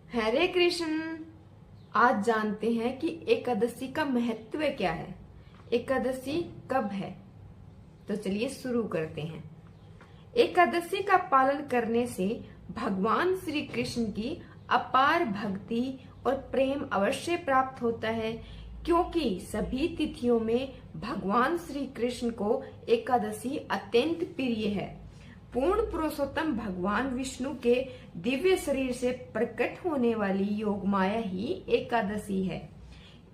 हरे कृष्ण। आज जानते हैं कि एकादशी का महत्व क्या है, एकादशी कब है। तो चलिए शुरू करते हैं। एकादशी का पालन करने से भगवान श्री कृष्ण की अपार भक्ति और प्रेम अवश्य प्राप्त होता है, क्योंकि सभी तिथियों में भगवान श्री कृष्ण को एकादशी अत्यंत प्रिय है। पूर्ण पुरुषोत्तम भगवान विष्णु के दिव्य शरीर से प्रकट होने वाली योग माया ही एकादशी है।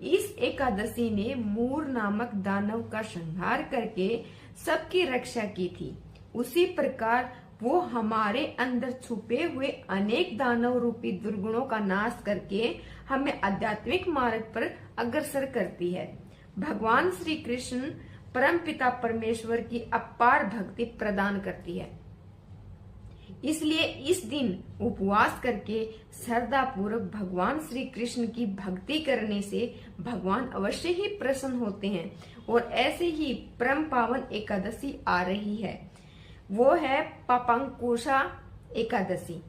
इस एकादशी ने मूर नामक दानव का संहार करके सबकी रक्षा की थी। उसी प्रकार वो हमारे अंदर छुपे हुए अनेक दानव रूपी दुर्गुणों का नाश करके हमें आध्यात्मिक मार्ग पर अग्रसर करती है। भगवान श्री कृष्ण परम पिता परमेश्वर की अपार भक्ति प्रदान करती है। इसलिए इस दिन उपवास करके श्रद्धा पूर्वक भगवान श्री कृष्ण की भक्ति करने से भगवान अवश्य ही प्रसन्न होते हैं। और ऐसे ही परम पावन एकादशी आ रही है, वो है पापांकुशा एकादशी,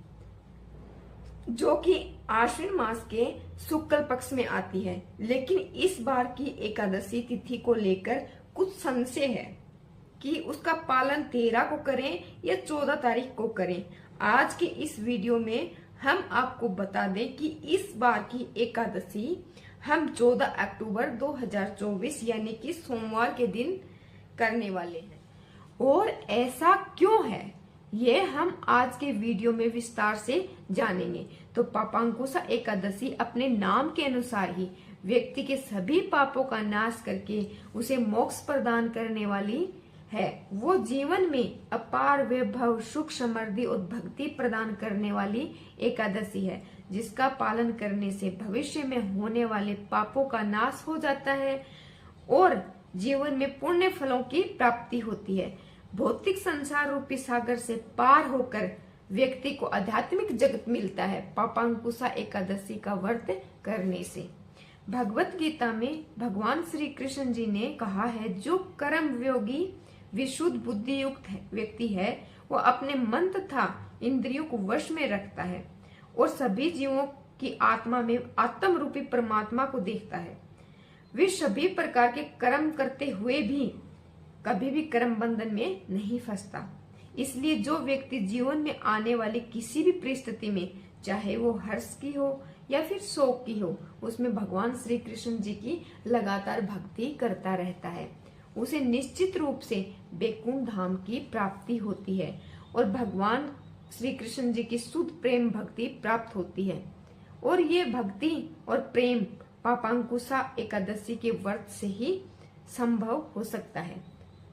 जो कि आश्विन मास के शुक्ल पक्ष में आती है। लेकिन इस बार की एकादशी तिथि को लेकर कुछ संशय है कि उसका पालन 13 को करें या 14 तारीख को करें। आज के इस वीडियो में हम आपको बता दें कि इस बार की एकादशी हम 14 अक्टूबर 2024 यानी कि सोमवार के दिन करने वाले हैं। और ऐसा क्यों है, ये हम आज के वीडियो में विस्तार से जानेंगे। तो पापांकुशा एकादशी अपने नाम के अनुसार ही व्यक्ति के सभी पापों का नाश करके उसे मोक्ष प्रदान करने वाली है। वो जीवन में अपार वैभव, सुख, समृद्धि और भक्ति प्रदान करने वाली एकादशी है, जिसका पालन करने से भविष्य में होने वाले पापों का नाश हो जाता है और जीवन में पुण्य फलों की प्राप्ति होती है। भौतिक संसार रूपी सागर से पार होकर व्यक्ति को आध्यात्मिक जगत मिलता है पापांकुशा एकादशी का व्रत करने से। भगवत गीता में भगवान श्री कृष्ण जी ने कहा है, जो कर्म योगी विशुद्ध बुद्धि युक्त व्यक्ति है, वो अपने मन तथा इंद्रियों को वश में रखता है और सभी जीवों की आत्मा में आत्म रूपी परमात्मा को देखता है। वे सभी प्रकार के कर्म करते हुए भी कभी भी कर्म बंधन में नहीं फंसता। इसलिए जो व्यक्ति जीवन में आने वाली किसी भी परिस्थिति में, चाहे वो हर्ष की हो या फिर शोक की हो, उसमें भगवान श्री कृष्ण जी की लगातार भक्ति करता रहता है, उसे निश्चित रूप से बैकुंठ धाम की प्राप्ति होती है और भगवान श्री कृष्ण जी की शुद्ध प्रेम भक्ति प्राप्त होती है। और ये भक्ति और प्रेम पापांकुशा एकादशी के व्रत से ही संभव हो सकता है।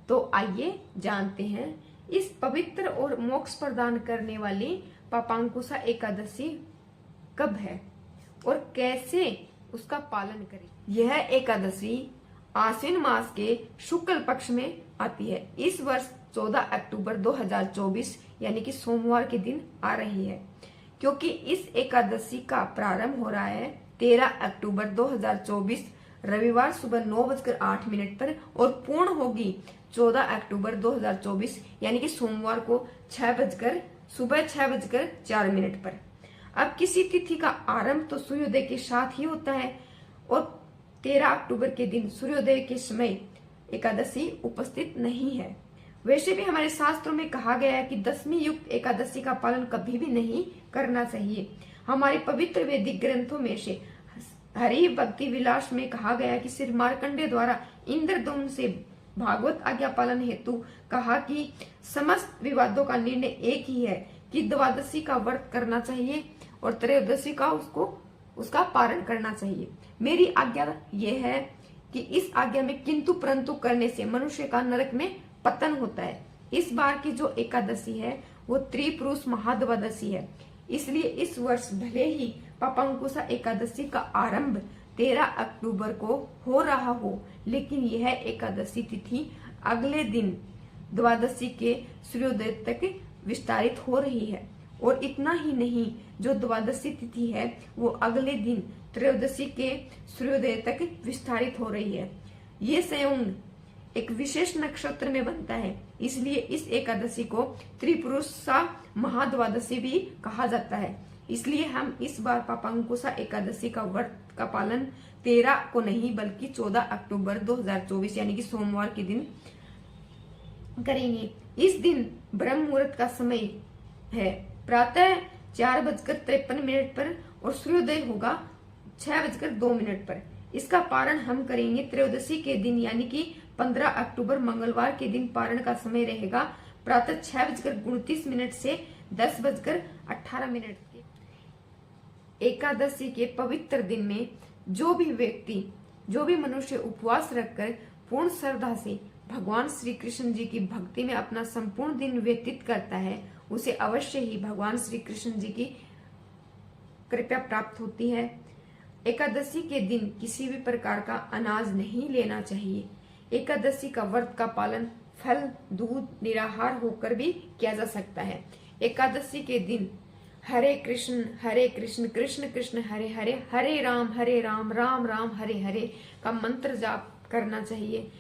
तो आइए जानते हैं इस पवित्र और मोक्ष प्रदान करने वाली पापांकुशा एकादशी कब है और कैसे उसका पालन करें। यह एकादशी आश्विन मास के शुक्ल पक्ष में आती है। इस वर्ष 14 अक्टूबर 2024 यानी कि सोमवार के दिन आ रही है, क्योंकि इस एकादशी का प्रारंभ हो रहा है 13 अक्टूबर 2024 रविवार सुबह 9:08 पर और पूर्ण होगी 14 अक्टूबर 2024 यानी कि सोमवार को सुबह 6:04 पर। अब किसी तिथि का आरंभ तो सूर्योदय के साथ ही होता है और 13 अक्टूबर के दिन सूर्योदय के समय एकादशी उपस्थित नहीं है। वैसे भी हमारे शास्त्रों में कहा गया है कि दशमी युक्त एकादशी का पालन कभी भी नहीं करना चाहिए। हमारे पवित्र वैदिक ग्रंथों में से हरि भक्ति विलास में कहा गया है कि श्री मार्कंडेय द्वारा इंद्रदुम्न से भागवत आज्ञा पालन हेतु कहा कि समस्त विवादों का निर्णय एक ही है कि द्वादशी का व्रत करना चाहिए और त्रयोदशी का उसका पारण करना चाहिए। मेरी आज्ञा यह है कि इस आज्ञा में किंतु परंतु करने से मनुष्य का नरक में पतन होता है। इस बार की जो एकादशी है वो त्रिपुरुष महाद्वादशी है। इसलिए इस वर्ष भले ही पापांकुशा एकादशी का आरंभ 13 अक्टूबर को हो रहा हो, लेकिन यह एकादशी तिथि अगले दिन द्वादशी के सूर्योदय तक विस्तारित हो रही है। और इतना ही नहीं, जो द्वादशी तिथि है वो अगले दिन त्रयोदशी के सूर्योदय तक विस्तारित हो रही है। ये संयोग एक विशेष नक्षत्र में बनता है, इसलिए इस एकादशी को त्रिपुरुषा महाद्वादशी भी कहा जाता है। इसलिए हम इस बार पापांकुशा एकादशी का व्रत का पालन 13 को नहीं बल्कि 14 अक्टूबर 2024 यानी कि सोमवार के दिन करेंगे। इस दिन ब्रह्म मुहूर्त का समय है प्रातः 4:53 पर और सूर्योदय होगा 6:02 पर। इसका पारण हम करेंगे त्रयोदशी के दिन यानी कि 15 अक्टूबर मंगलवार के दिन। पारण का समय रहेगा प्रातः 6:29 से 10:18 के। एकादशी के पवित्र दिन में जो भी मनुष्य उपवास रखकर पूर्ण श्रद्धा से भगवान श्री कृष्ण जी की भक्ति में अपना संपूर्ण दिन व्यतीत करता है, उसे अवश्य ही भगवान श्री कृष्ण जी की कृपा प्राप्त होती है। एकादशी के दिन किसी भी प्रकार का अनाज नहीं लेना चाहिए। एकादशी का व्रत का पालन फल, दूध, निराहार होकर भी किया जा सकता है। एकादशी के दिन हरे कृष्ण कृष्ण कृष्ण हरे हरे, हरे राम राम राम हरे हरे का मंत्र जाप करना चाहिए।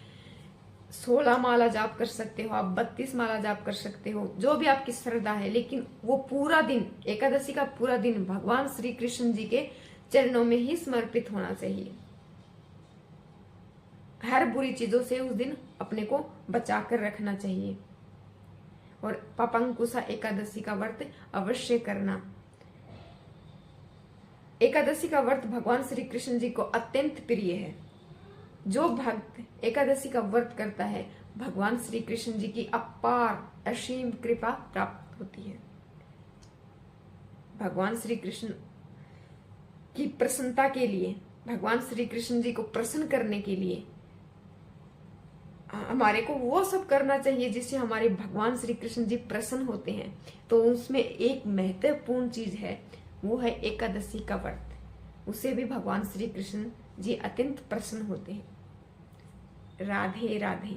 16 माला जाप कर सकते हो आप, 32 माला जाप कर सकते हो, जो भी आपकी श्रद्धा है, लेकिन वो पूरा दिन, एकादशी का पूरा दिन भगवान श्री कृष्ण जी के चरणों में ही समर्पित होना चाहिए। हर बुरी चीजों से उस दिन अपने को बचा कर रखना चाहिए और पापांकुशा एकादशी का व्रत अवश्य करना। एकादशी का व्रत भगवान श्री कृष्ण जी को अत्यंत प्रिय है। जो भक्त एकादशी का व्रत करता है, भगवान श्री कृष्ण जी की अपार असीम कृपा प्राप्त होती है। भगवान श्री कृष्ण की प्रसन्नता के लिए, भगवान श्री कृष्ण जी को प्रसन्न करने के लिए हमारे को वो सब करना चाहिए जिससे हमारे भगवान श्री कृष्ण जी प्रसन्न होते हैं। तो उसमें एक महत्वपूर्ण चीज है, वो है एकादशी का व्रत। उससे भी भगवान श्री कृष्ण जी अत्यंत प्रसन्न होते हैं। राधे राधे।